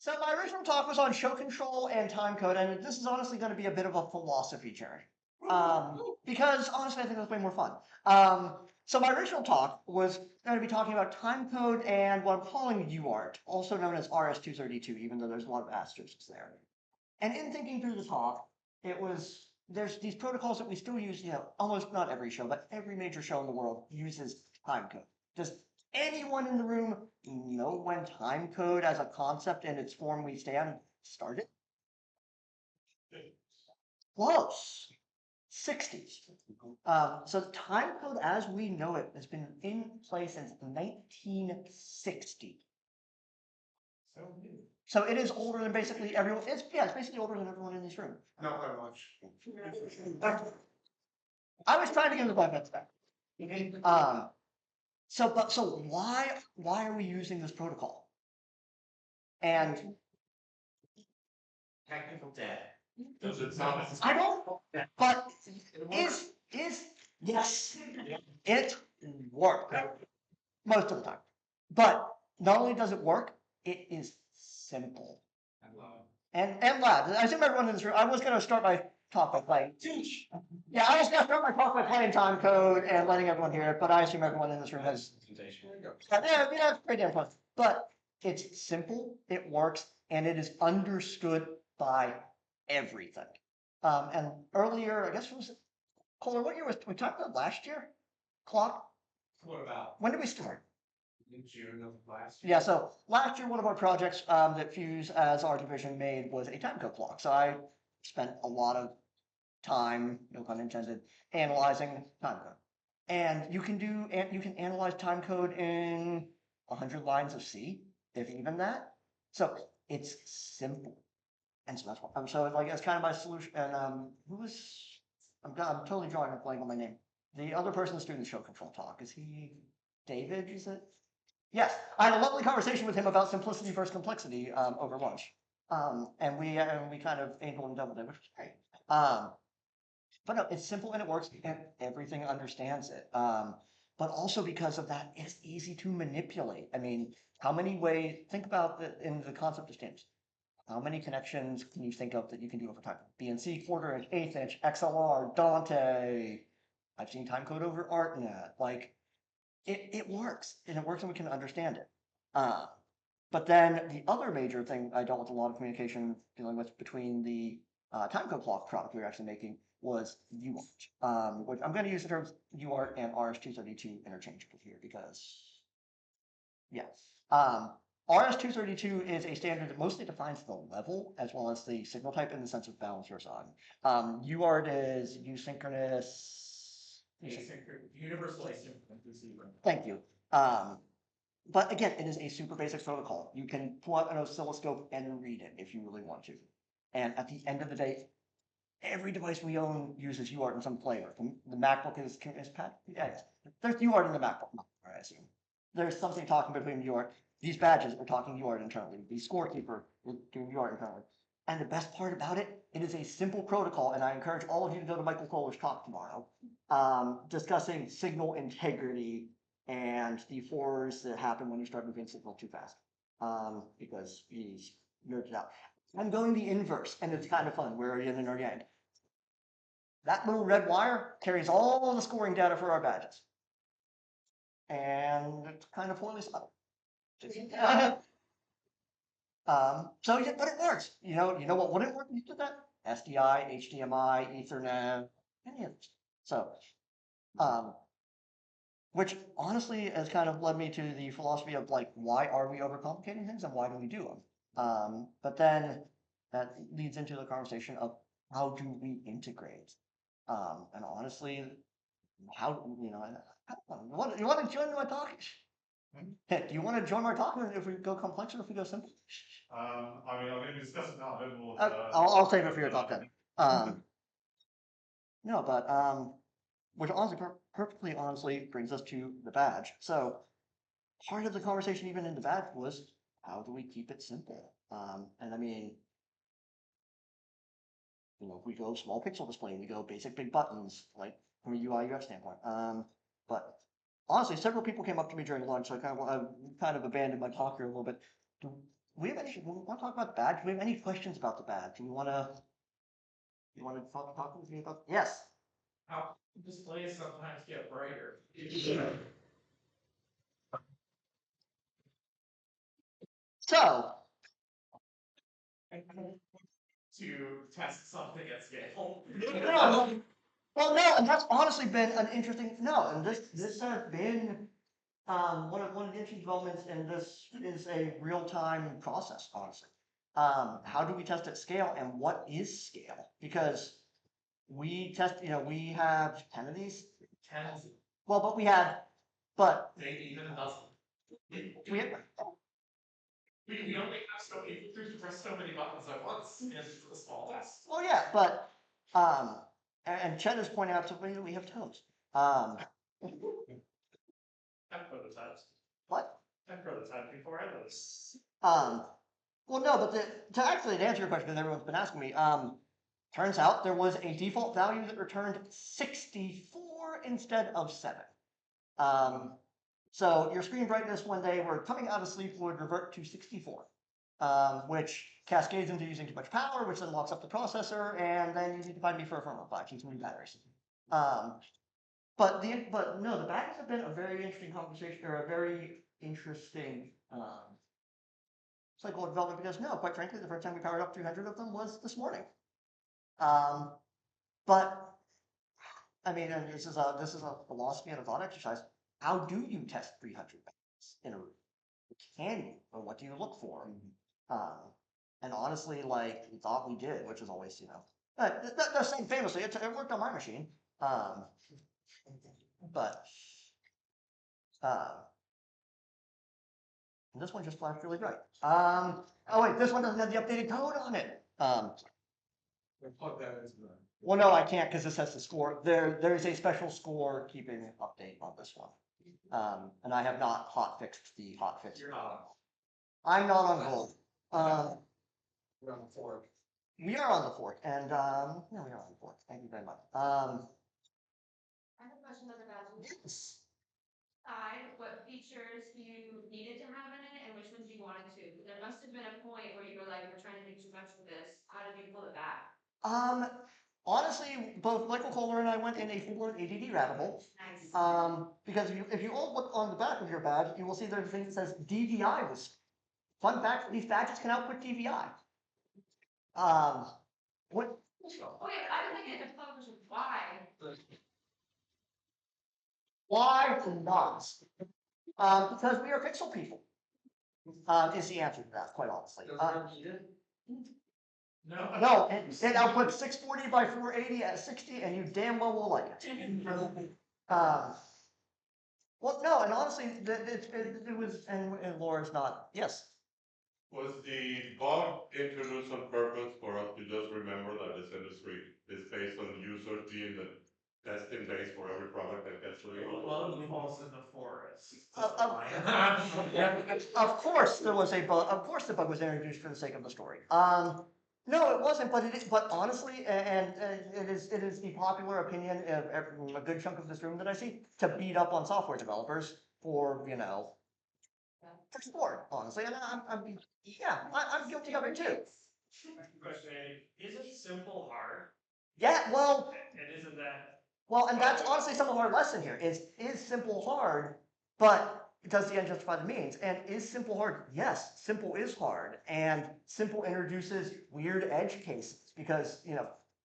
So my original talk was on show control and time code, and this is honestly going to be a bit of a philosophy journey. Because honestly, I think that's way more fun. So my original talk was going to be talking about time code and what I'm calling UART, also known as RS-232, even though there's a lot of asterisks there. And in thinking through the talk, there's these protocols that we still use, almost not every show, but every major show in the world uses time code. Does anyone in the room know when time code as a concept in its form we stand started? Close. 60s. So time code as we know it has been in place since 1960. So it is older than basically everyone. It's basically older than everyone in this room. Not that much. I was trying to give the benefits back. So why are we using this protocol? And Technical debt. Does it sound? I don't, but is yes, it works most of the time. But not only does it work, it is simple. And loud. I assume everyone in this room. I was going to start my talk by playing. Yeah, I was going to start my talk by playing time code and letting everyone hear it. But I assume everyone in this room has. Yeah, it's pretty damn fun. But it's simple, it works, and it is understood by everything. And earlier, I guess it was Kohler. What year was we talked about last year? Clock. What about? When did we start? In June of last year. Yeah, so last year, one of our projects that Fuse as our division made was a timecode clock. So I spent a lot of time, no pun intended, analyzing timecode. And you can analyze timecode in 100 lines of C, if even that. So it's simple. And so that's what, so like, it's kind of my solution. And I'm totally drawing a blank on my name. The other person that's doing the show control talk, is he David, is it? Yes, I had a lovely conversation with him about simplicity versus complexity over lunch. And we kind of angled and doubled it, which was great. But no, it's simple and it works and everything understands it. But also because of that, it's easy to manipulate. I mean, how many ways, think about in the concept of stamps. How many connections can you think of that you can do over time? BNC, quarter inch, eighth inch, XLR, Dante. I've seen time code over ArtNet. Like, it works, and it works and we can understand it. But then the other major thing I dealt with a lot of communication dealing with between the timecode clock product we were actually making was UART, which I'm going to use the terms UART and RS-232 interchangeably here because, yeah. RS-232 is a standard that mostly defines the level as well as the signal type in the sense of balance versus on. UART is asynchronous. Universal asynchronous receiver. Thank you. But again, it is a super basic protocol. You can pull out an oscilloscope and read it if you really want to. And at the end of the day, every device we own uses UART in some flavor. The MacBook is Pat? Yeah, there's UART in the MacBook, I assume. There's something talking between UART. These badges are talking UART internally. The scorekeeper is doing UART internally. And the best part about it, it is a simple protocol, and I encourage all of you to go to Michael Kohler's talk tomorrow, discussing signal integrity and the flaws that happen when you start moving signal too fast, because he's nerded out. I'm going the inverse, and it's kind of fun. We're yin or yang. That little red wire carries all the scoring data for our badges. And it's kind of poorly subtle. So yeah, but it works. You know what wouldn't work if you did that? SDI, HDMI, Ethernet, any of this. So, which honestly has kind of led me to the philosophy of like, why are we overcomplicating things and why do we do them? But then that leads into the conversation of how do we integrate? And honestly, how, you want to join my talk? Hey, do you want to join my talk if we go complex or if we go simple? I mean, I'm going to discuss it now, then we'll. I'll save it for your talk then. No, but which honestly, perfectly honestly brings us to the badge. So part of the conversation even in the badge was how do we keep it simple? And I mean, if we go small pixel display, we go basic big buttons, like from a UI UX standpoint. But honestly, several people came up to me during lunch, so I kind of abandoned my talk here a little bit. we want to talk about the badge? Do we have any questions about the badge? Do you wanna talk with me about, yes? How displays sometimes get brighter. So, To test something at scale. no, well, no, and that's honestly been an interesting, no, and this has been, one of the interesting developments, and this is a real-time process, honestly. How do we test at scale, and what is scale? Because we test, we have 10 of these, Tens, well, but we have, but maybe even a dozen. we have, We only have so many, to press so many buttons at once, and it's the smallest. well, yeah, but, and Chet is pointing out to me that we have toes. I've prototypes. What? I've prototyped before I was. Well, no, but to actually to answer your question, because everyone's been asking me, turns out there was a default value that returned 64 instead of 7. So your screen brightness when they were coming out of sleep would revert to 64, which cascades into using too much power, which then locks up the processor, and then you need to find me for a firmware patch and some new batteries. But no, the batteries have been a very interesting conversation, or a very interesting cycle of development, because no, quite frankly, the first time we powered up 300 of them was this morning. But I mean, and this is a philosophy and a thought exercise. How do you test 300 batteries in a room? Can you, or what do you look for? And honestly, like we thought we did, which is always, they're saying famously, it worked on my machine. But and this one just flashed really bright. Oh wait, this one doesn't have the updated code on it. Plug that into the. Well, no, I can't because this has the score. There is a special score keeping update on this one. And I have not hotfixed the hotfix. You're not I'm not on gold. We're on the fork. We are on the fork, and no, we are on the fork. Thank you very much. I have a question about the badge. Yes. What features you needed to have in it and which ones you wanted to? There must have been a point where you were like, we're trying to make too much of this. How did you pull it back? Honestly, both Michael Kohler and I went in a full ADD rabbit hole. Nice. Because if you all look on the back of your badge, you will see there's a thing that says DVI was. Fun fact: these badges can output DVI. What? Okay, I was thinking the question why. Why not? Because we are pixel people. Is the answer to that, quite honestly. No. No, it outputs 640 by 480 at 60, and you damn well will like it. Well, no, and honestly, it was, and Laura's not, yes. Was the bug introduced on purpose for us to just remember that this industry is based on users being the testing base for every product that gets released? Love falls in the forest. Of course there was a bug, of course the bug was introduced for the sake of the story. No, it wasn't, but but honestly, and it is the popular opinion of a good chunk of this room that I see, to beat up on software developers for, for sport, honestly, and I'm guilty of it too. Question, is it simple hard? Yeah, well, And isn't that? well, and that's honestly some of our lesson here is simple hard, but does the end justify the means? And is simple hard? Yes, simple is hard, and simple introduces weird edge cases because,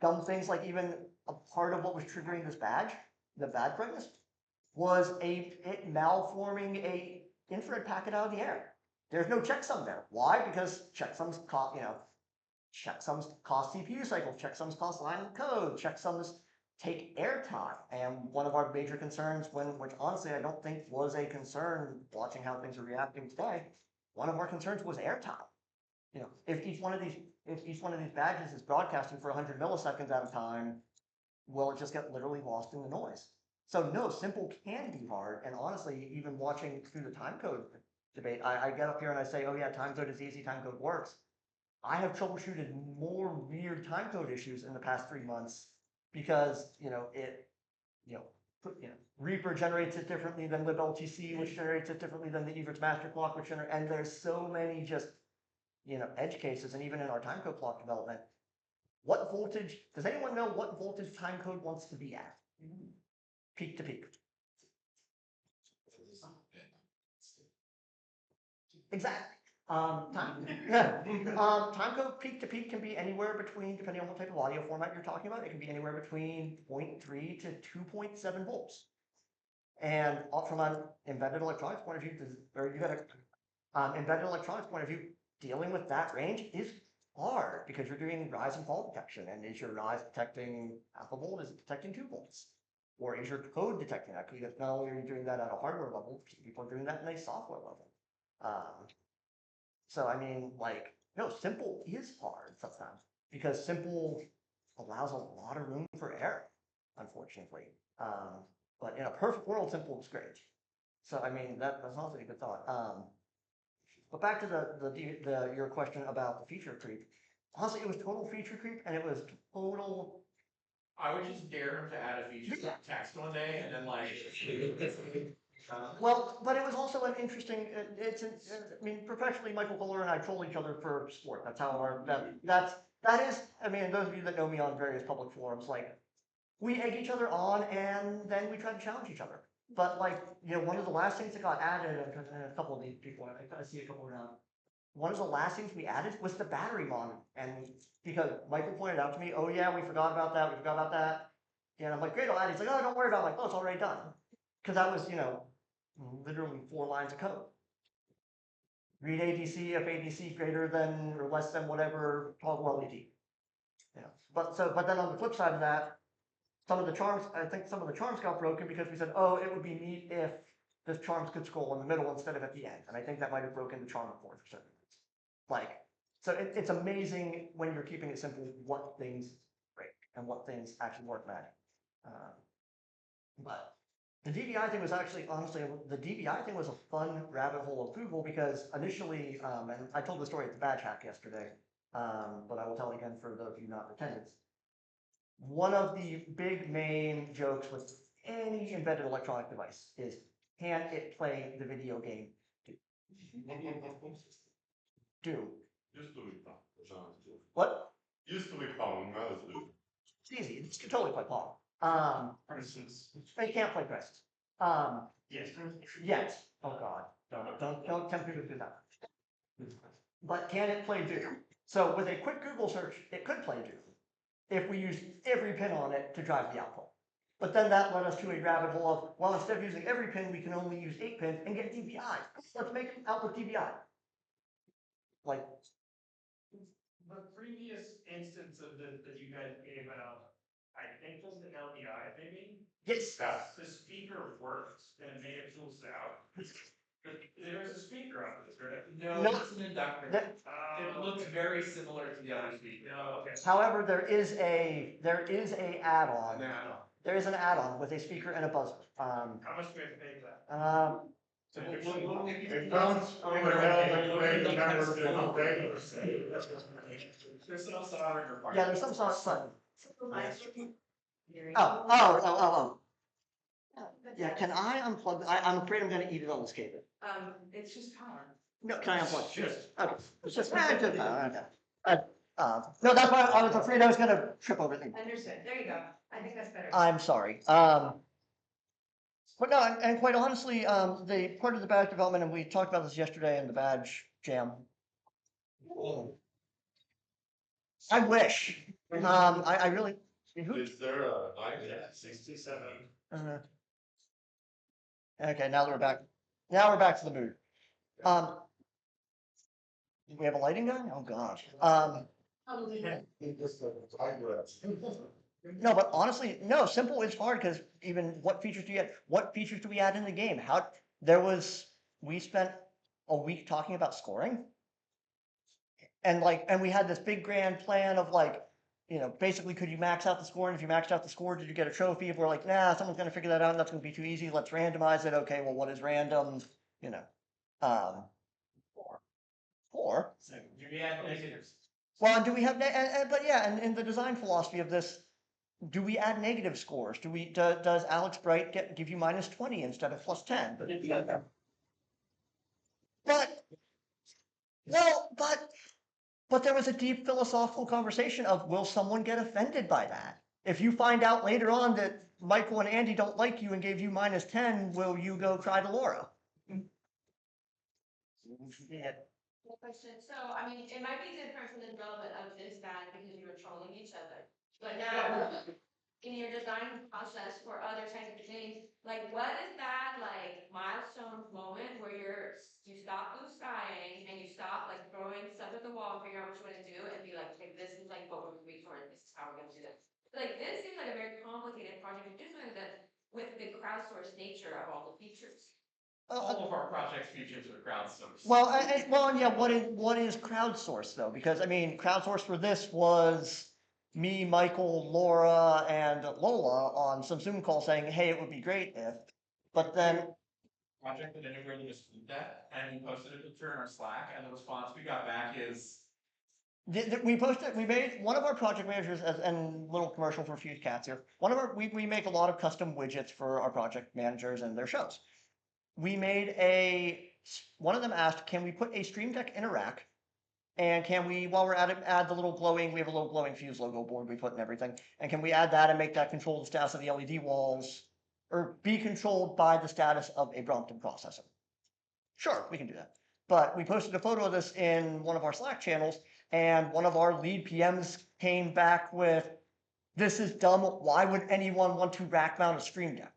dumb things like even a part of what was triggering this badge, the badge brightness, was it malforming a infrared packet out of the air. There's no checksum there. Why? Because checksums cost, checksums cost CPU cycles, checksums cost line of code, checksums take airtime. And one of our major concerns, which honestly I don't think was a concern watching how things are reacting today, one of our concerns was airtime. If each one of these badges is broadcasting for 100 milliseconds at a time, will it just get literally lost in the noise? So no, simple can be hard. And honestly, even watching through the timecode debate, I get up here and I say, oh yeah, timecode is easy, timecode works. I have troubleshooted more weird timecode issues in the past 3 months because, Reaper generates it differently than libLTC, which generates it differently than the Evertz master clock, and there's so many just edge cases, and even in our timecode clock development, what voltage, does anyone know what voltage timecode wants to be at? Peak to peak. Exactly. Timecode peak to peak can be anywhere between, depending on what type of audio format you're talking about, it can be anywhere between 0.3 to 2.7 volts. And from an embedded electronics point of view, or you got a embedded electronics point of view, dealing with that range is hard because you're doing rise and fall detection. And is your rise detecting half a volt? Is it detecting 2 volts? Or is your code detecting that? Because not only are you doing that at a hardware level, people are doing that in a software level. So I mean, like, no, simple is hard sometimes because simple allows a lot of room for error, unfortunately. But in a perfect world, simple is great. So I mean, that's also a good thought. But back to your question about the feature creep. Honestly, it was total feature creep, and it was total. I would just dare him to add a feature text one day and then like. Well, but it was also an interesting. I mean, professionally, Michael Fuller and I troll each other for sport. That's how that is. I mean, those of you that know me on various public forums, like, we egg each other on, and then we try to challenge each other. But like, one of the last things that got added, and a couple of these people, I kind of see a couple around. One of the last things we added was the battery monitor, and because Michael pointed out to me, oh yeah, we forgot about that. We forgot about that. And I'm like, great, I'll add it. He's like, oh, don't worry about it. I'm like, oh, it's already done. Because that was, literally 4 lines of code. Read ADC if ADC greater than or less than whatever toggle LED. But then on the flip side of that, some of the charms got broken because we said, oh, it would be neat if this charms could scroll in the middle instead of at the end. And I think that might have broken the charm core for certain reasons. Like, so it's amazing when you're keeping it simple what things break and what things actually work magic. But the DVI thing was actually, honestly, the DVI thing was a fun rabbit hole of Google because initially, and I told the story at the Badge Hack yesterday, but I will tell it again for those of you not in attendance. One of the big main jokes with any embedded electronic device is, can it play the video game Doom? Used to be fun. What? Used to be fun, now it's Doom. It's easy. It's totally play Pong. For instance. They can't play Crisis. Yes. Yes. Oh God. Don't tempt me to do that. But can it play Doom? So with a quick Google search, it could play Doom if we used every pin on it to drive the output. But then that led us to a rabbit hole of, well, instead of using every pin, we can only use 8 pins and get DVI. Let's make output DVI. Like, The previous instance of this that you guys gave out, I think was the LDI maybe? yes. The speaker worked and it made it cool sound. There's a speaker on this, right? No, it's an inductor. That- It looks very similar to the other speaker. No, okay. However, there is a add-on. Now. There is an add-on with a speaker and a buzzer. How much do we have to pay for that? It counts on the hell they made the members do There's no soldering required. Yeah, there's some sort of button. Oh. Oh. Yeah, can I unplug? I'm afraid I'm gonna eat it on this cable. It's just power. No, can I unplug? Just. Okay. It's just, okay. No, that's why I was afraid I was gonna trip over things. Understood, there you go, I think that's better. I'm sorry. But no, and quite honestly, the part of the badge development, and we talked about this yesterday in the badge jam. I wish. I really. Is there a line? 67. Okay, now we're back. Now we're back to the mood. We have a lighting gun? Oh gosh. No, but honestly, no, simple is hard because even what features do you add? What features do we add in the game? We spent a week talking about scoring. And we had this big grand plan of basically could you max out the score? And if you maxed out the score, did you get a trophy? If we're like, nah, someone's gonna figure that out and that's gonna be too easy. Let's randomize it. Okay, well, what is random? Four. So do we add negatives? Well, do we have, but yeah, and in the design philosophy of this, do we add negative scores? Does Alex Bright give you -20 instead of +10? But But there was a deep philosophical conversation of, will someone get offended by that? If you find out later on that Michael and Andy don't like you and gave you -10, will you go cry to Laura? Yeah. Good question. So, I mean, it might be different from the development of this bad because you were trolling each other. But now, in your design process for other types of things, like what is that like milestone moment where you stop blue skying and you stop like throwing stuff at the wall, figure out what you want to do and be like, okay, this is like what we're moving toward, this is how we're gonna do this. Like this seems like a very complicated project, particularly with the crowdsourced nature of all the features. All of our projects features are crowdsourced. Well, and yeah, what is crowdsourced though? Because I mean, crowdsourced for this was me, Michael, Laura, and Lola on some Zoom call saying, hey, it would be great if, but then, Project that anywhere that was looked at, and we posted a picture in our Slack, and the response we got back is, we made, one of our project managers, and little commercial for Fuse Cats here, we make a lot of custom widgets for our project managers and their shows. We made one of them asked, can we put a Stream Deck in a rack? And can we, while we're at it, add the little glowing, we have a little glowing Fuse logo board we put in everything. And can we add that and make that control the status of the LED walls, or be controlled by the status of a Brompton processor? Sure, we can do that. But we posted a photo of this in one of our Slack channels, and one of our lead PMs came back with, this is dumb, why would anyone want to rack mount a Stream Deck?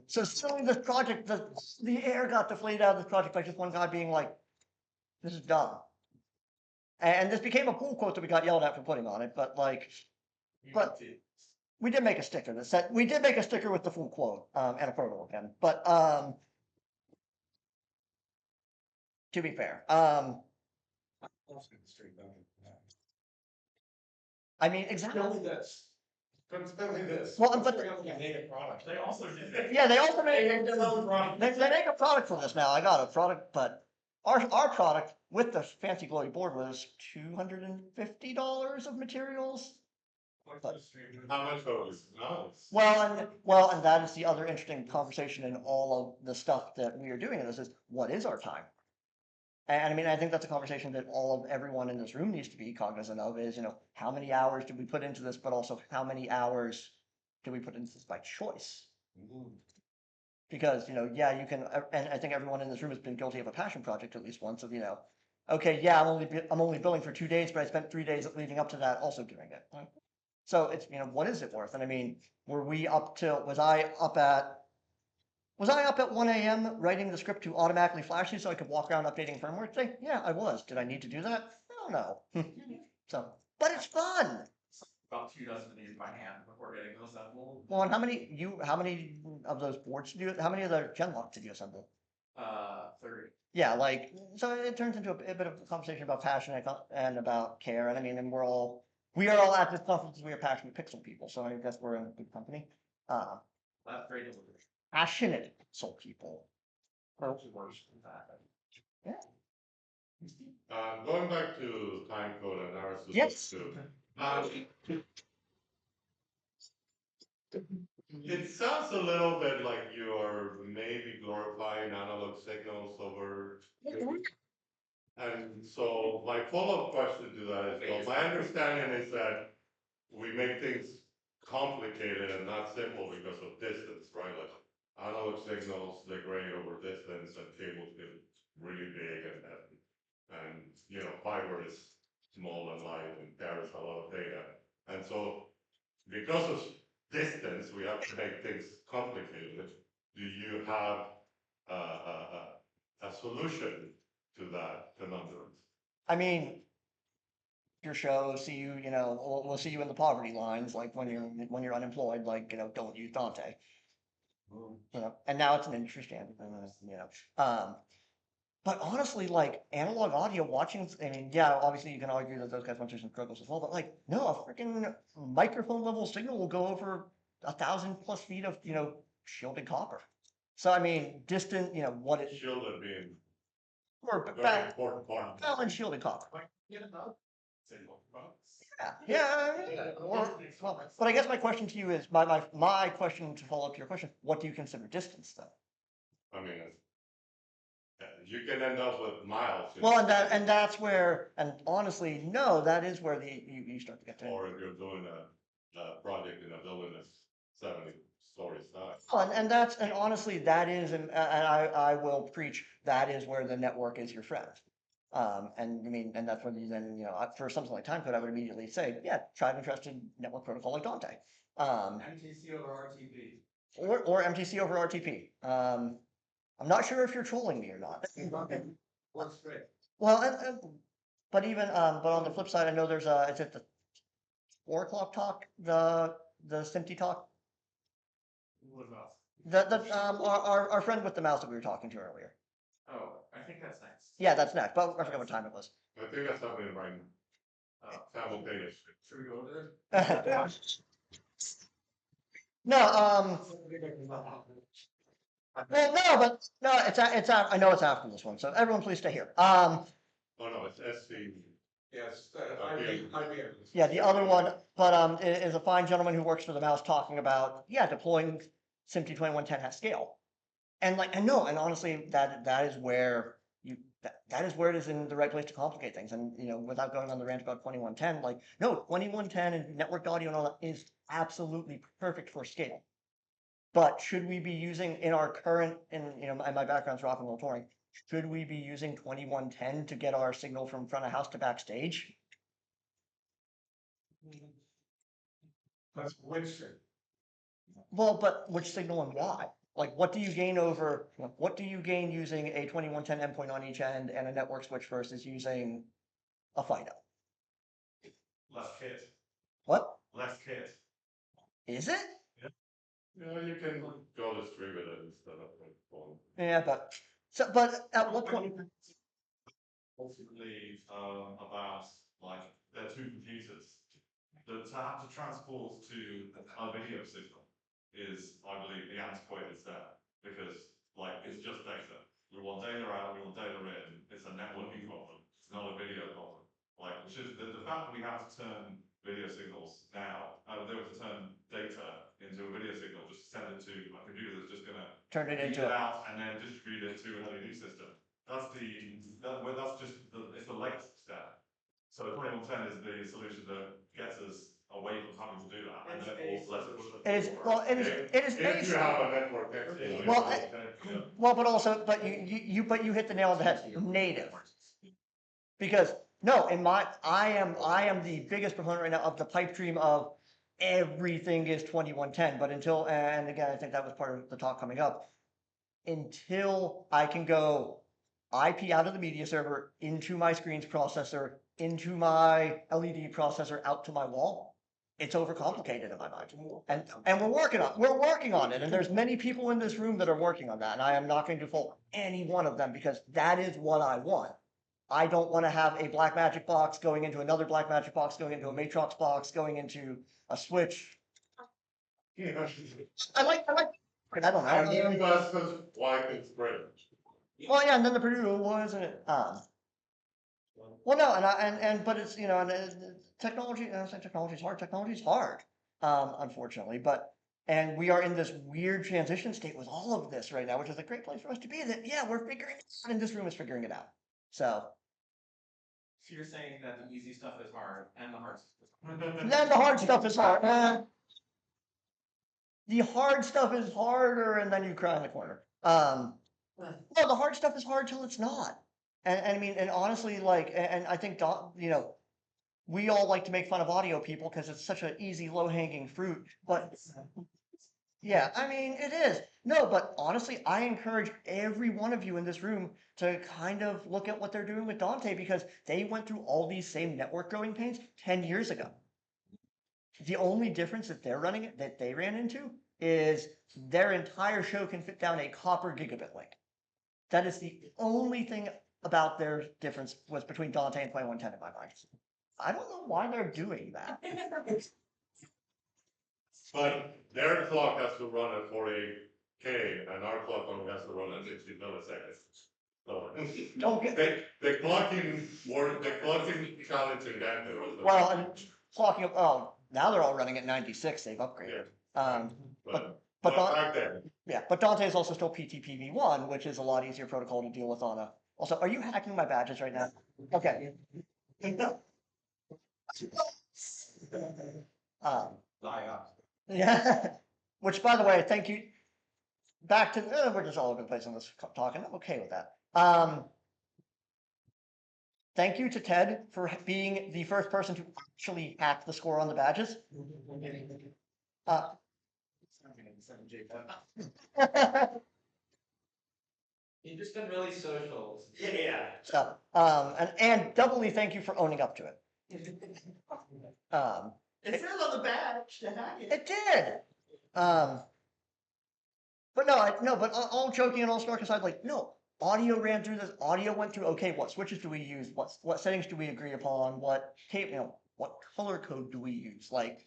So suddenly this project, the air got deflated out of this project by just one guy being like, this is dumb. And this became a pull quote that we got yelled at for putting on it, but like, but we did make a sticker that said, we did make a sticker with the full quote, and a photo again, but, to be fair, I mean, exactly. Tell me this. Tell me this. Well, but- They made a product. they also did it. Yeah, they also made, They sell the product. they make a product for this now, I got a product, but our product with the fancy glowy board was $250 of materials. How much was it? No. Well, and that is the other interesting conversation in all of the stuff that we are doing in this is, what is our time? And I mean, I think that's a conversation that everyone in this room needs to be cognizant of is, how many hours did we put into this, but also how many hours do we put into this by choice? Because, yeah, you can, and I think everyone in this room has been guilty of a passion project at least once of, okay, yeah, I'm only billing for 2 days, but I spent 3 days leading up to that also doing it. So it's, what is it worth? And I mean, was I up at 1 AM writing the script to automatically flash you so I could walk around updating firmware today? Yeah, I was. Did I need to do that? I don't know. So, but it's fun. About 2 dozen of these by hand before getting those assembled. Well, and how many of those boards how many of the Genlock did you assemble? 30. Yeah, like, so it turns into a bit of a conversation about passion and about care. And I mean, and we are all at this conference because we are passionate Pixel people. So I guess we're in a good company. That's great delivery. Passionate Pixel people. Worse than that. Going back to time code analysis. Yes. Too. It sounds a little bit like you're maybe glorifying analog signals over. And so my follow-up question to that is, well, my understanding is that we make things complicated and not simple because of distance, right? Like analog signals degrade over distance and cables get really big and fiber is small and light and carries a lot of data. And so because of distance, we have to make things complicated. Do you have a solution to that conundrum? I mean, your show, see you, we'll see you in the poverty lines, like when you're unemployed, like, don't use Dante. And now it's an industry standard, but honestly, like analog audio watching, I mean, yeah, obviously you can argue that those guys went through some struggles as well, but like, no, a freaking microphone level signal will go over 1,000+ feet of, shielded copper. So, I mean, distant, what is Shielded being or a very important part. balance shielded copper. Single bucks. Yeah. Well, but I guess my question to you is, my question to follow up to your question, what do you consider distance though? I mean, you can end up with miles. Well, and that's where, and honestly, no, that is where you start to get to. Or if you're doing a project in a building that's 70 stories high. Well, and honestly, that is, and I will preach, that is where the network is your friend. And I mean, and that's when you then, for something like timecode, I would immediately say, yeah, tried and trusted network protocol like Dante. MTC over RTP. Or MTC over RTP. I'm not sure if you're trolling me or not. Works great. Well, but even, but on the flip side, I know there's is it the 4 o'clock talk, the SMPTE talk? What about? Our friend with the mouse that we were talking to earlier. Oh, I think that's next. Yeah, that's next, but I forgot what time it was. I think that's happening right now. Simultaneous. Should we go there? No, well, no, but, no, I know it's after this one, so everyone please stay here. Oh, no, it's SC. Yes, IBM. Yeah, the other one, but, is a fine gentleman who works for the mouse talking about, yeah, deploying SMPTE 2110 at scale. And like, and no, and honestly, that is where that is where it is in the right place to complicate things. And, without going on the rant about 2110, like, no, 2110 and networked audio and all that is absolutely perfect for scale. But should we be using in our current, my background's rock and roll touring, should we be using 2110 to get our signal from front of house to backstage? That's Winston. Well, but which signal and why? Like, what do you gain using a 2110 endpoint on each end and a network switch versus using a FIDO? Less kit. What? Less kit. Is it? You can go to stream it instead of phone. Yeah, but at what point? Ultimately, about like they're two computers. To have to transport to a video signal is, I believe, the antiquated step because like it's just data. We want data out, we want data in. It's a networking problem. It's not a video problem. Like which is the fact that we have to turn video signals now, they have to turn data into a video signal, just send it to a computer that's just gonna Turn it read into it out and then distribute it to an LED system. That's just it's the latest step. So 2110 is the solution that gets us away from having to do that, and therefore less. It is, well, it is If based. you have a network connection. Well, but you hit the nail on the head, native. Because, no, I am the biggest proponent right now of the pipe dream of everything is 2110, but and again, I think that was part of the talk coming up, until I can go IP out of the media server into my screens processor, into my LED processor, out to my wall, it's overcomplicated in my mind. And we're working on it, and there's many people in this room that are working on that, and I am not going to fault any one of them because that is what I want. I don't want to have a Blackmagic box going into another Blackmagic box, going into a Matrox box, going into a switch. I like, I don't And know. then that's why it's great. Well, yeah, and then the Purdue one, isn't it? Well, no, but it's, technology, I say technology is hard. Technology is hard, unfortunately, and we are in this weird transition state with all of this right now, which is a great place for us to be, that, yeah, we're figuring it out, and this room is figuring it out. So you're saying that the easy stuff is hard and the hard stuff is hard. then the hard stuff is hard. The hard stuff is harder, and then you cry in the corner. No, the hard stuff is hard till it's not. And I mean, and honestly, like, and I think, we all like to make fun of audio people because it's such an easy, low-hanging fruit, but yeah, I mean, it is. No, but honestly, I encourage every one of you in this room to kind of look at what they're doing with Dante because they went through all these same network growing pains 10 years ago. The only difference that they ran into is their entire show can fit down a copper gigabit link. That is the only thing about their difference was between Dante and 2110 in my mind. I don't know why they're doing that. But their clock has to run at 40K and our clock only has to run at 60 milliseconds. So Don't get, the clocking challenge in that. well, and clocking up, oh, now they're all running at 96, they've upgraded. But back then, yeah, but Dante is also still PTPv1, which is a lot easier protocol to deal with on a Also, are you hacking my badges right now? Okay. Um, yeah, which by the way, thank you. Back to, we're just all over the place on this talking. I'm okay with that. Thank you to Ted for being the first person to actually hack the score on the badges. Uh, You've just been really social. Yeah. so, and doubly thank you for owning up to it. It says on the badge to hack it. It did. But no, but all joking and all snark aside, like, no, audio ran through this, audio went through, okay, what switches do we use? What settings do we agree upon? What tape, what color code do we use? Like,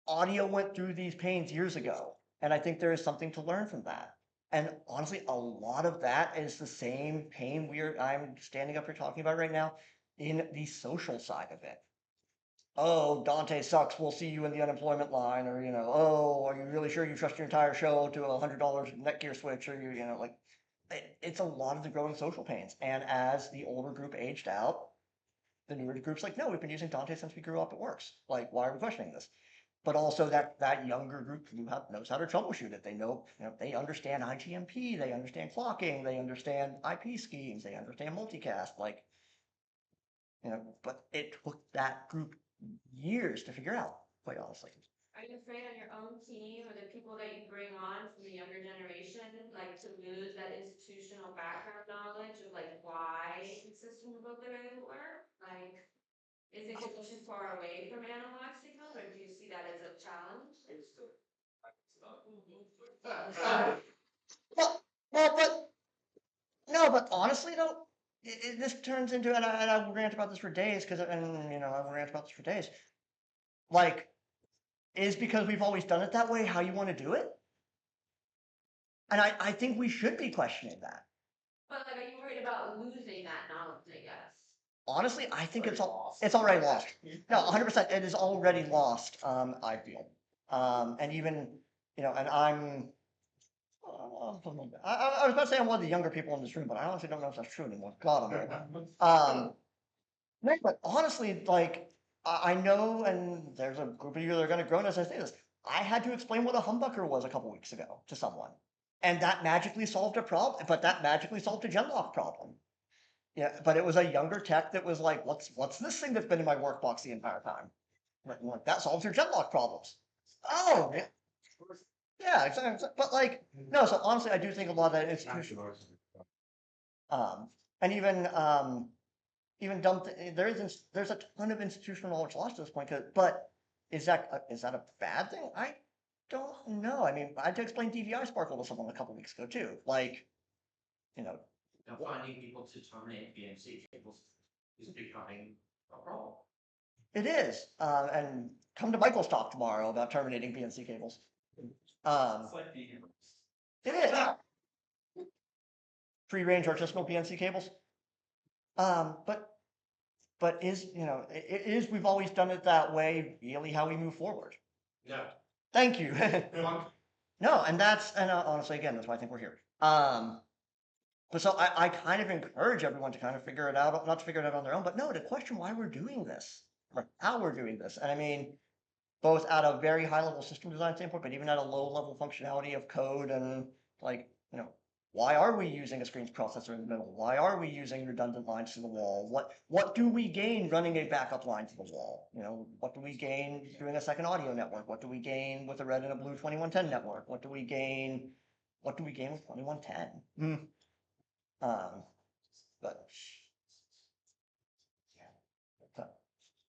audio went through these pains years ago. And I think there is something to learn from that. And honestly, a lot of that is the same pain I'm standing up here talking about right now in the social side of it. Oh, Dante sucks, we'll see you in the unemployment line, or, oh, are you really sure you trust your entire show to $100 Netgear switch, or like, it's a lot of the growing social pains. And as the older group aged out, the newer group's like, no, we've been using Dante since we grew up, it works. Like, why are we questioning this? But also that younger group knows how to troubleshoot it. They know, they understand IGMP, they understand clocking, they understand IP schemes, they understand multicast, like, but it took that group years to figure out, quite honestly. Are you afraid on your own team or the people that you bring on from the younger generation, like to lose that institutional background knowledge of like why systems work the way they work? Like, is it too far away from analog signal, or do you see that as a challenge? Well, but honestly though, this turns into, and I will rant about this for days, I will rant about this for days. Like, is because we've always done it that way how you want to do it? And I think we should be questioning that. But like, are you worried about losing that knowledge, I guess? Honestly, I think it's already lost. No, 100%, it is already lost, I feel. And even, and I was about to say I'm one of the younger people in this room, but I honestly don't know if that's true anymore. God, no, but honestly, like, I know, and there's a group of you that are gonna groan as I say this. I had to explain what a humbucker was a couple weeks ago to someone. And that magically solved a problem, but that magically solved a Genlock problem. Yeah, but it was a younger tech that was like, what's this thing that's been in my workbox the entire time? Like, that solves your Genlock problems. Oh, yeah, exactly. But like, no, so honestly, I do think a lot of that institutional. And even there's a ton of institutional knowledge lost at this point, but is that a bad thing? I don't know. I mean, I had to explain DVI Sparkle to someone a couple weeks ago too. Like, Finding people to terminate BNC cables is becoming a problem. it is. And come to Michael's talk tomorrow about terminating BNC cables. It's like the It is. Free range artisanal PNC cables. But it is, we've always done it that way, really how we move forward. Yeah. Thank you. No, and honestly, again, that's why I think we're here. But so I kind of encourage everyone to kind of figure it out, not to figure it out on their own, but no, to question why we're doing this, or how we're doing this. And I mean, both at a very high level system design standpoint, but even at a low level functionality of code and like, why are we using a screens processor in the middle? Why are we using redundant lines to the wall? What do we gain running a backup line to the wall? What do we gain doing a second audio network? What do we gain with a red and a blue 2110 network? What do we gain with 2110? But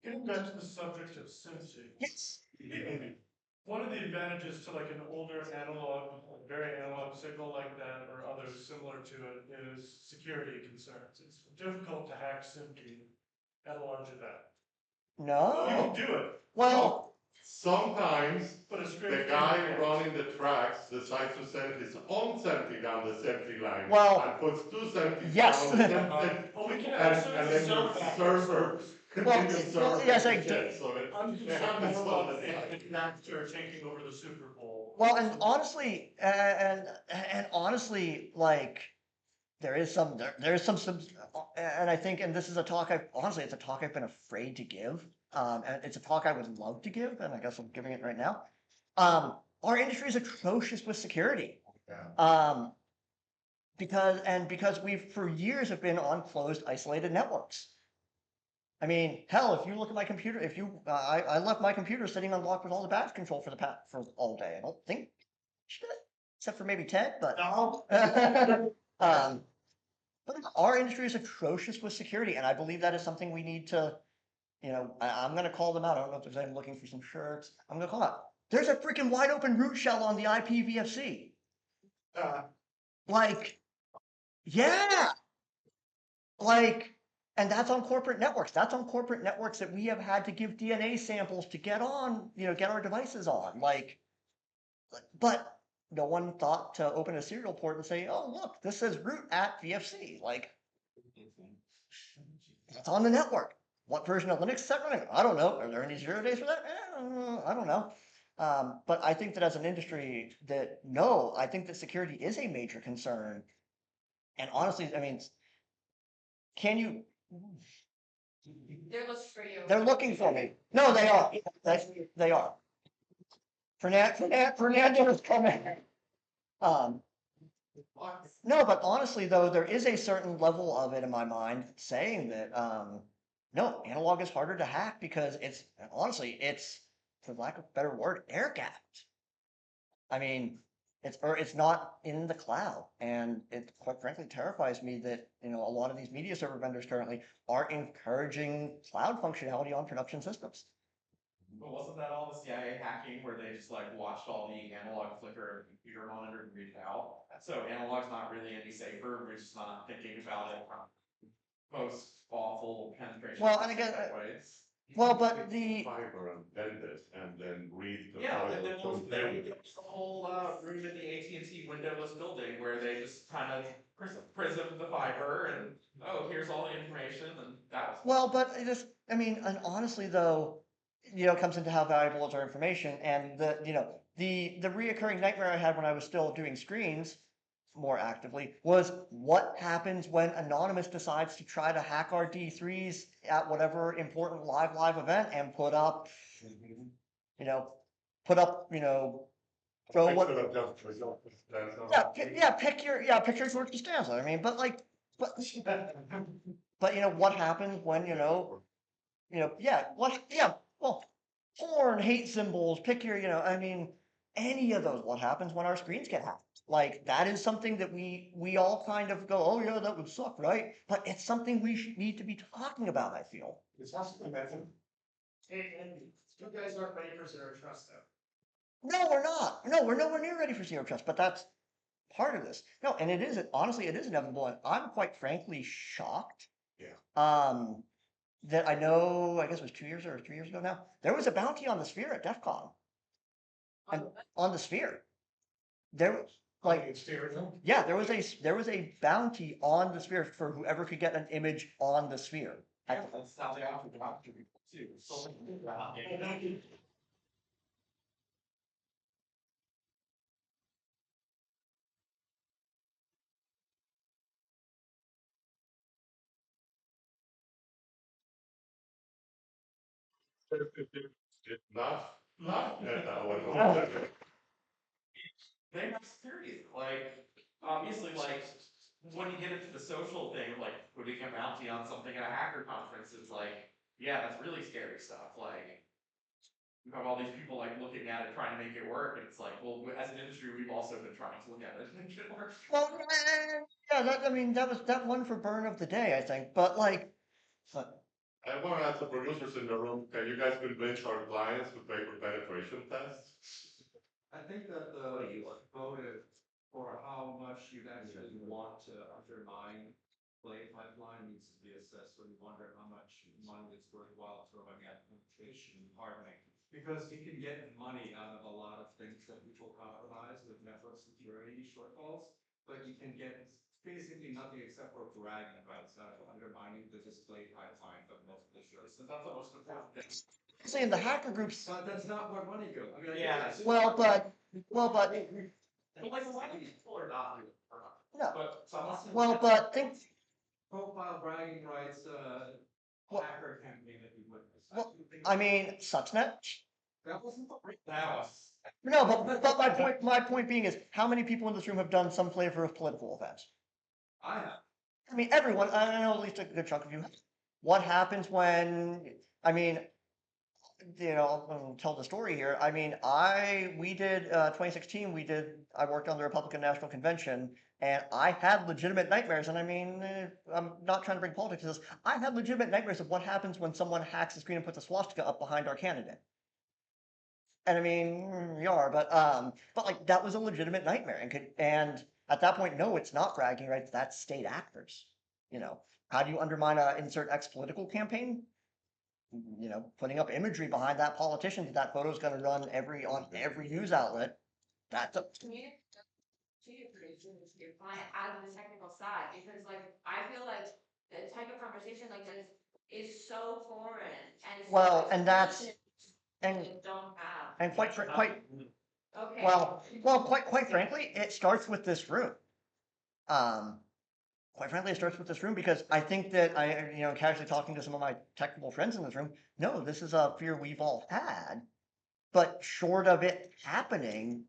Getting back to the subject of sensing. yes. One of the advantages to like an older analog, very analog signal like that, or others similar to it, is security concerns. It's difficult to hack SIM-key at a large event. You No. can do it, Well, Sometimes but a straight. the guy running the tracks decides to send his own SMPTE down the SMPTE line. Well, And puts two SMPTEs yes. down the SMPTE. Well, we can And actually then sell your that. server continues serving. yes, I the do. shit, so it I'm concerned happens more all about the time. the actor taking over the Super Bowl. Well, and honestly, and honestly, like, there is some, and I think, and this is a talk honestly, it's a talk I've been afraid to give. And it's a talk I would love to give, and I guess I'm giving it right now. Our industry is atrocious with security. Because we've for years have been on closed, isolated networks. I mean, hell, if you look at my computer, if you, I left my computer sitting unlocked with all the batch control for all day. I don't think, shit, except for maybe Ted, but. Um, but our industry is atrocious with security, and I believe that is something we need to, I'm gonna call them out. I don't know if there's anyone looking for some shirts. I'm gonna call them out. There's a freaking wide open root shell on the IPVFC. Like, yeah, like, and that's on corporate networks. That's on corporate networks that we have had to give DNA samples to get on, get our devices on. Like, but no one thought to open a serial port and say, oh, look, this says root at VFC. Like, it's on the network. What version of Linux is that running? I don't know. Are there any 0 days for that? I don't know. But I think that as an industry I think that security is a major concern. And honestly, I mean, can you, They're looking for you. they're looking for me. No, they are. They are. Fernando is coming. No, but honestly though, there is a certain level of it in my mind saying that, no, analog is harder to hack because it's, for lack of a better word, air gapped. I mean, it's not in the cloud, and it quite frankly terrifies me that, a lot of these media server vendors currently are encouraging cloud functionality on production systems. But wasn't that all the CIA hacking where they just like watched all the analog flicker of the computer monitor and read it out? So analog's not really any safer, we're just not thinking about it post awful penetration. Well, and again, ways. Well, but the, Fiber and bend it and then read the. Yeah, file there from was there. the whole room in the AT&T windowless building where they just kind of prismed the fiber and, oh, here's all the information, and that was. well, but and honestly though, it comes into how valuable is our information, and the reoccurring nightmare I had when I was still doing screens more actively was what happens when Anonymous decides to try to hack our D3s at whatever important live event and put up, throw what, Picture of just result. pick your George Costanza. I mean, but what happens when, well, porn, hate symbols, pick your, any of those, what happens when our screens get hacked? Like, that is something that we all kind of go, oh yeah, that would suck, right? But it's something we need to be talking about, I feel. It's also imagine. And you guys aren't ready for zero trust though. No, we're not. No, we're nowhere near ready for zero trust, but that's part of this. No, and honestly, it is inevitable, and I'm quite frankly shocked. Yeah. That I know, I guess it was 2 years or 3 years ago now, there was a bounty on the Sphere at DEF CON. And on the Sphere. There, like, yeah, there was a bounty on the Sphere for whoever could get an image on the Sphere. Yeah, that's how they often do it too. So, Not, they have security, like, obviously, like, when you get into the social thing, like, putting a bounty on something at a hacker conference is like, yeah, that's really scary stuff, like. You have all these people like looking at it, trying to make it work, and it's like, well, as an industry, we've also been trying to look at it and make it work. Well, yeah, that was that one for burn of the day, I think, but I want to ask the producers in the room, can you guys convince our clients to pay for penetration tests? I think that the voted for how much you actually want to undermine play pipeline needs to be assessed, so you wonder how much money it's worthwhile throwing at penetration hardening. Because you can get money out of a lot of things that people compromise with network security shortfalls, but you can get basically nothing except for bragging rights out of undermining the display pipeline of multiple shows. So that's the most important thing. saying the hacker groups, But that's not where money goes. I mean, Yeah. well, but But like, a lot of these people are not. No, But some. well, but think, Profile bragging rights, Well- hacker campaign that you witnessed. Well, I mean, Stuxnet. That wasn't the. That was. No, but my point being is, how many people in this room have done some flavor of political offense? I have. I mean, everyone, I know at least a good chunk of you have. What happens when, I mean, I'll tell the story here. I mean, we did, 2016, I worked on the Republican National Convention, and I had legitimate nightmares, and I mean, I'm not trying to bring politics to this. I had legitimate nightmares of what happens when someone hacks the screen and puts a swastika up behind our candidate. And I mean, we are, but like, that was a legitimate nightmare, and at that point, no, it's not bragging rights, that's state actors. How do you undermine a insert X political campaign? Putting up imagery behind that politician that photo's gonna run on every news outlet. That's a, Communicate to your client out of the technical side, because like, I feel like the type of conversation like this is so foreign and. It's Well, so and that's- explicit and- that you don't have. and quite Okay. quite frankly, it starts with this room. Quite frankly, it starts with this room because I think that casually talking to some of my technical friends in this room, no, this is a fear we've all had, but short of it happening,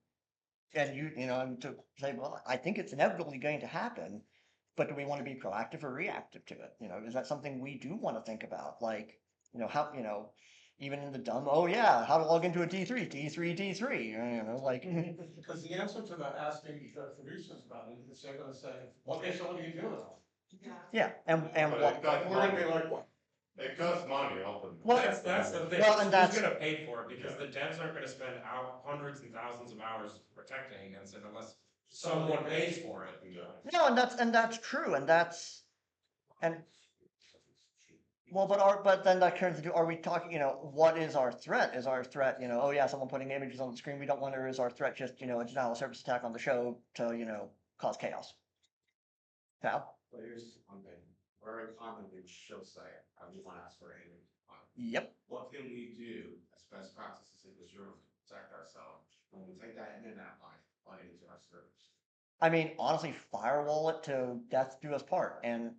and to say, well, I think it's inevitably going to happen, but do we want to be proactive or reactive to it? Is that something we do want to think about? Like, how, even in the dumb, oh yeah, how to log into a D3, D3, like. Because the answer to that, asking the producers about it, is they're gonna say, okay, so what do you do with it? Yeah, and But what, it costs We're gonna money. be like, what? It costs money ultimately. Well, That's the thing, Well, who's and that's- gonna pay for it, because the devs aren't gonna spend hundreds and thousands of hours protecting against it unless someone pays for it. no, and that's true, and but then that turns into, are we talking, what is our threat? Is our threat, oh yeah, someone putting images on the screen we don't want, or is our threat just, a denial of service attack on the show to, cause chaos? Cal? But here's one thing, very commonly she'll say, I just wanna ask for anything. Yep. What can we do as best practices in this room to protect ourselves when we take that internet line running into our servers? I mean, honestly, firewall it to death do us part, and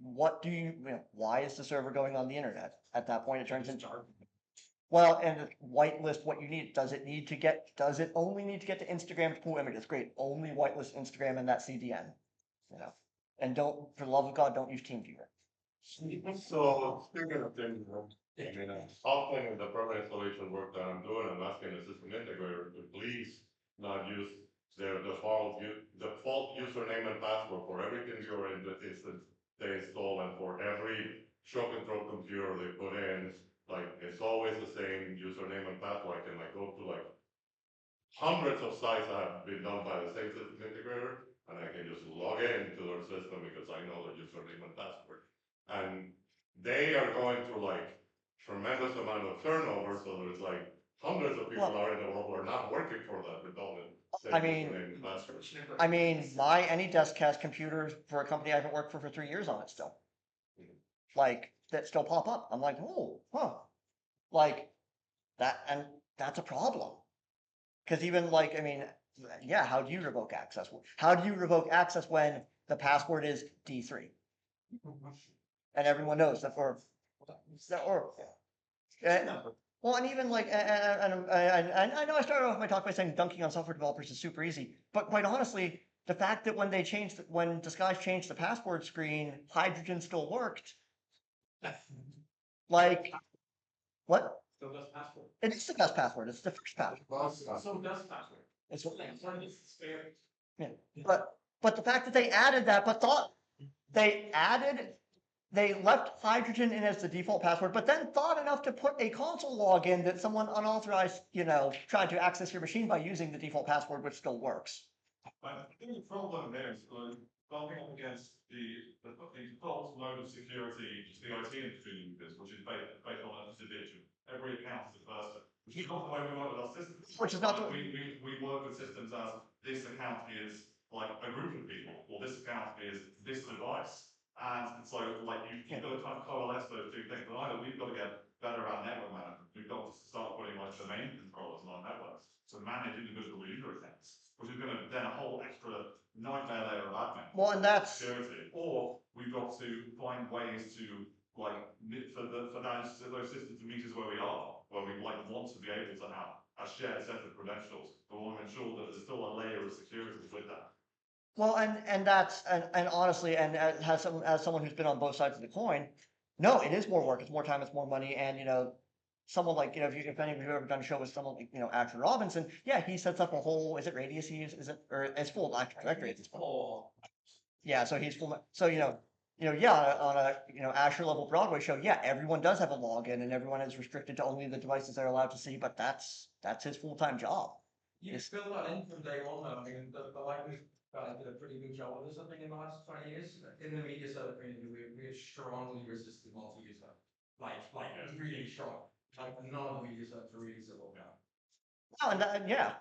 why is the server going on the internet? At that point, it turns into, well, and whitelist what you need. Does it only need to get to Instagram to pull images? Great, only whitelist Instagram and that CDN, and for the love of God, don't use TeamViewer. So speaking of things, often in the permanent installation work that I'm doing, I'm asking the system integrator to please not use their default username and password for every TeamViewer in the instance they install, and for every show control computer they put in, like, it's always the same username and password. I can go to hundreds of sites that have been done by the same system integrator, and I can just log in to their system because I know their username and password. And they are going through tremendous amount of turnover, so there's hundreds of people are in the world who are not working for that redundant same I mean- username and password. I mean, my AnyDesk has computers for a company I haven't worked for 3 years on it still. That still pop up. I'm like, oh, huh. That, and that's a problem. Cause even yeah, how do you revoke access? How do you revoke access when the password is D3? And everyone knows that well, and even and I know I started off my talk by saying dunking on software developers is super easy, but quite honestly, the fact that when Disguise changed the password screen, Hydrogen still worked. What? Still does password. It's the best password. It's the first password. So does password. It's Fair. but the fact that they added that, they left Hydrogen in as the default password, but then thought enough to put a console login that someone unauthorized, tried to access your machine by using the default password, which still works. I think the problem there is bumping up against the default mode of security the IT industry uses, which is based on individual. Every account is a person, which is not the way we work with our systems. Which is not the- We work with systems as this account is a group of people, or this account is this device. And so you've got to kind of coalesce those two things. But either we've got to get better at network management. We've got to start putting domain controllers on our networks to manage individual user accounts, which is going to then a whole extra nightmare layer of admin. Well, and that's, Security, or we've got to find ways to like for those systems to meet us where we are, where we like want to be able to have a shared set of credentials, but we want to ensure that there's still a layer of security with that. well, and that's, and honestly, and as someone who's been on both sides of the coin, no, it is more work, it's more time, it's more money, and someone like, if any of you have ever done a show with someone like, Ashton Robinson, yeah, he sets up a whole, is it Radius he uses, or it's full Active Directory at this point. Yeah, so he's full, so, yeah, on a, Asher level Broadway show, yeah, everyone does have a login and everyone is restricted to only the devices they're allowed to see, but that's his full-time job. You fill that in from day one, though. I mean, the Lightning guy did a pretty good job of this, I think, in the last 20 years. In the media side of community, we strongly resisted multi-user. Like really strong. Like, none of the media sites are really civil now. Oh, and yeah,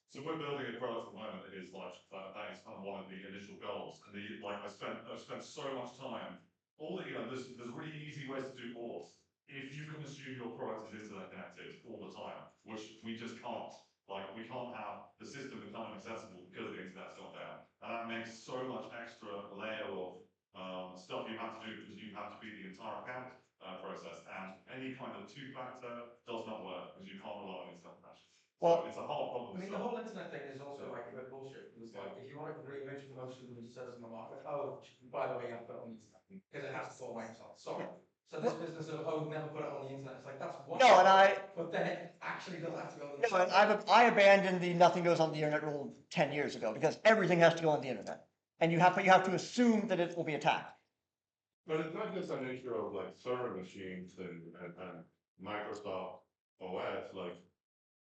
So we're building a product at the moment that is like that is kind of one of the initial goals. And I've spent so much time. There's really easy ways to do auth. If you can assume your product is internet connected all the time, which we just can't. Like we can't have the system become accessible because the internet's not there, and that makes so much extra layer of stuff you have to do because you have to be the entire account process, and any kind of two-factor does not work because you can't rely on instant connections. Well, So it's a hard problem. I mean, the whole internet thing is also like a bit bullshit. It's like, if you want to create image for most of the says in the market, oh, by the way, you have to put it on the internet because it has to sort Microsoft. Sorry. So this business of, oh, never put it on the internet, it's like, that's one. no, and But then it actually does have to go on the no, and internet. I abandoned the nothing goes on the internet rule 10 years ago because everything has to go on the internet. And you have to assume that it will be attacked. But it's not just an issue of like server machines and Microsoft OS, like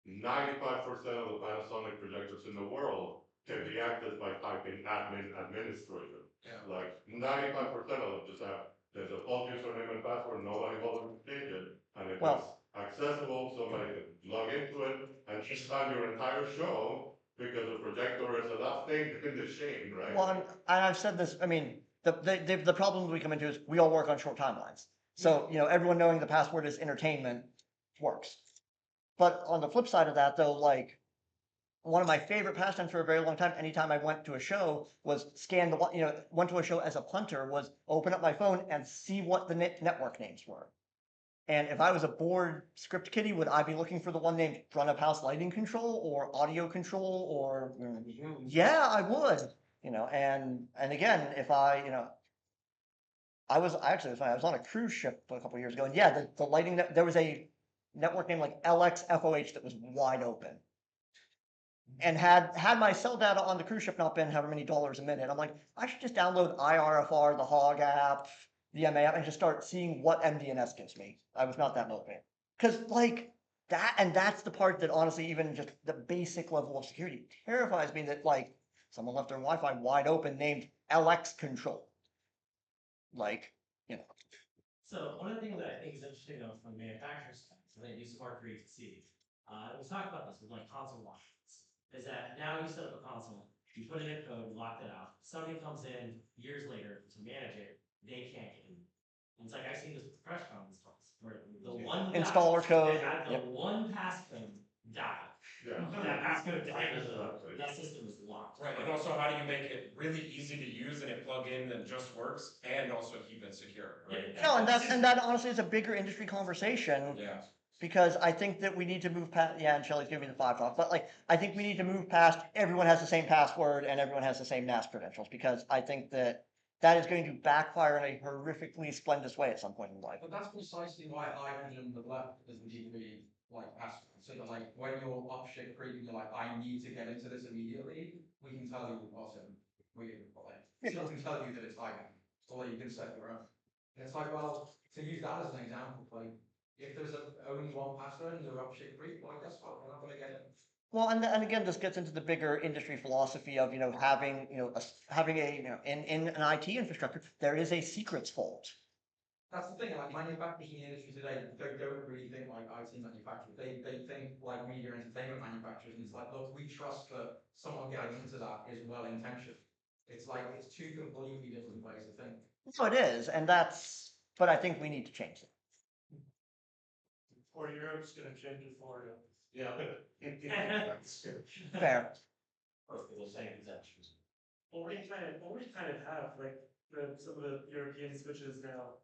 95% of the Panasonic projectors in the world can be accessed by typing admin administrator. Yeah. Like 95% of them just have, there's a false username and password, nobody bothers to change it, and it's Well- accessible, somebody can log into it and shut down your entire show because the projector is the last thing in the chain, right? Well, and I've said this, I mean, the problem we come into is we all work on short timelines. So, everyone knowing the password is entertainment works. But on the flip side of that, though, like, one of my favorite pastimes for a very long time, anytime I went to a show, was scan went to a show as a punter, was open up my phone and see what the network names were. And if I was a bored script kiddie, would I be looking for the one named front of house lighting control or audio control or, yeah, I would, and again, if I was on a cruise ship a couple years ago, and yeah, the lighting, there was a network named like LXFOH that was wide open. And had my cell data on the cruise ship not been however many dollars a minute, I'm like, I should just download IRFR, the Hog app, the MA app, and just start seeing what MDNS gives me. I was not that motivated. Because like that, and that's the part that honestly, even just the basic level of security terrifies me, that like someone left their Wi-Fi wide open named LX control. Like, So one of the things that I think is interesting though from manufacturers, so they do smart read to see. We talked about this with like console launches, is that now you set up a console, you put in a code, locked it out. Somebody comes in years later to manage it, they can't get in. And it's like I've seen this with Crestron installs, where the one guy Installer code, that had the yep. one passcode died. Yeah. That passcode died, that system was locked. Right, and also how do you make it really easy to use and it plug in and just works, and also keep it secure, right? No, and that honestly is a bigger industry conversation. Yeah. Because I think that we need to move past, yeah, and Shelley's giving me the 5 talk, but like, I think we need to move past everyone has the same password and everyone has the same NAS credentials, because I think that is going to backfire in a horrifically splendid way at some point in life. But that's precisely why hydrogen the left doesn't need to be like password. So that like when you're up shit creek and you're like, I need to get into this immediately, we can tell you also we still can tell you that it's hiding. So like you can set your own. And it's like, well, to use that as an example, like if there's only one password and you're up shit creek, well, guess what? We're not gonna get it. Well, and again, this gets into the bigger industry philosophy of, having, having a, in an IT infrastructure, there is a secrets vault. That's the thing, like manufacturers in the industry today, they don't really think like IT manufacturers. They think like media and entertainment manufacturers, and it's like, look, we trust that someone getting into that is well intentioned. It's like, it's two completely different ways to think. So it is, but I think we need to change it. Or Europe's gonna change it for you. Yeah. Fair. Perfect, the same exemptions. already kind of have, like, some of the European switches now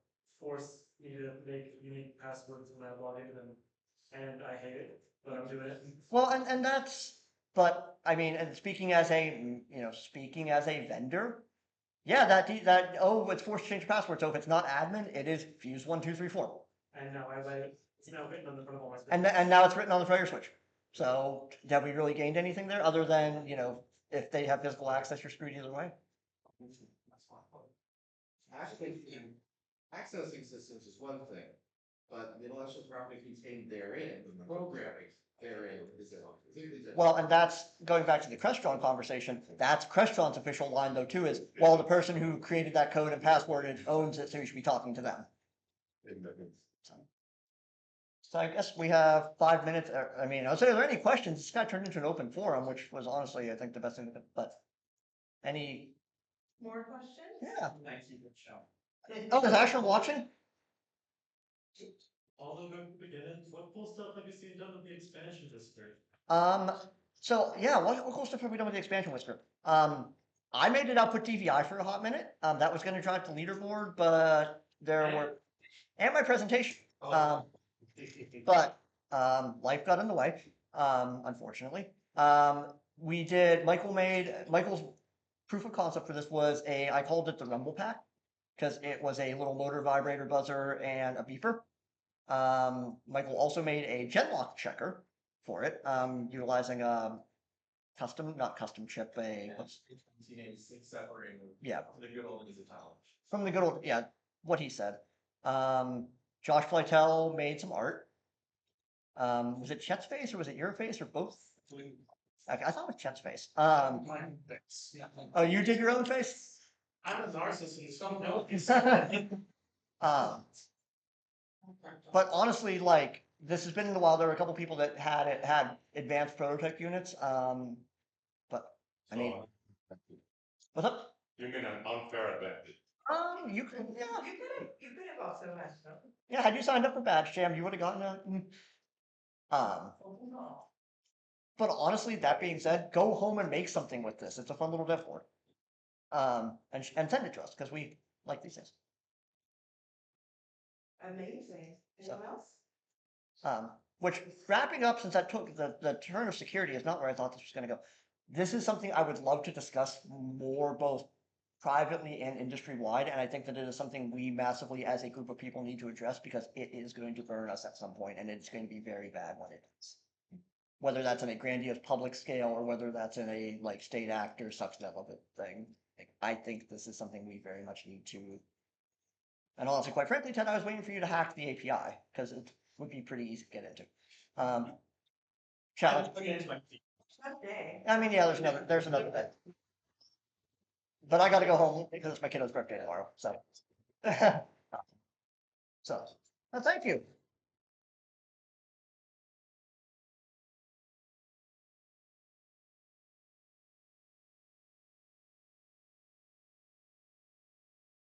force me to make unique passwords when I log into them. And I hate it, but I'm doing it. Well, and that's, but I mean, and speaking as a, speaking as a vendor, yeah, oh, it's forced to change password. So if it's not admin, it is fuse 1, 2, 3, 4. And now it's now written on the front of all my. And now it's written on the front of your switch. So have we really gained anything there other than, if they have physical access, you're screwed either way? Actually, accessing systems is one thing, but the intellectual property contained therein, the programming therein is a completely different. Well, and that's going back to the Crestron conversation. That's Crestron's official line though too, is, well, the person who created that code and passworded owns it, so you should be talking to them. So I guess we have 5 minutes. I mean, I was saying, are there any questions? It's kind of turned into an open forum, which was honestly, I think, the best thing, but any, More questions? yeah. Thanks, you, good show. Oh, is Asher watching? Although going to begin, what cool stuff have you seen done with the expansion district? So yeah, what cool stuff have we done with the expansion whisper? I made it output DVI for a hot minute. That was gonna drive the leaderboard, but and my presentation. But life got in the way, unfortunately. Michael's proof of concept for this was I called it the Rumble Pack, because it was a little motor vibrator buzzer and a beeper. Michael also made a Genlock checker for it, utilizing a not custom chip, what's, 1986 separating. yeah, The good old days of college. from the good old, yeah, what he said. Josh Flytel made some art. Was it Chet's face or was it your face or both? I thought it was Chet's face. Mine fix. Oh, you did your own face? I'm a narcissist, so no. But honestly, like, this has been in the wild. There were a couple people that had advanced prototype units. But I mean, what's up? You mean an unfair advantage? You could, yeah, You could have also asked them. yeah. Had you signed up for Badge Jam, you would have gotten a. Oh, no. But honestly, that being said, go home and make something with this. It's a fun little dev board. And send it to us because we like these things. Amazing. Anyone else? Which wrapping up, since I took the turn of security is not where I thought this was going to go. This is something I would love to discuss more, both privately and industry wide. And I think that it is something we massively, as a group of people, need to address because it is going to burn us at some point, and it's going to be very bad when it does. Whether that's in a grandiose public scale or whether that's in a like state act or such level of thing. I think this is something we very much need to. And honestly, quite frankly, Ted, I was waiting for you to hack the API because it would be pretty easy to get into. Challenge. Someday. I mean, yeah, there's another bit. But I gotta go home because it's my kiddo's birthday tomorrow, so. So, thank you.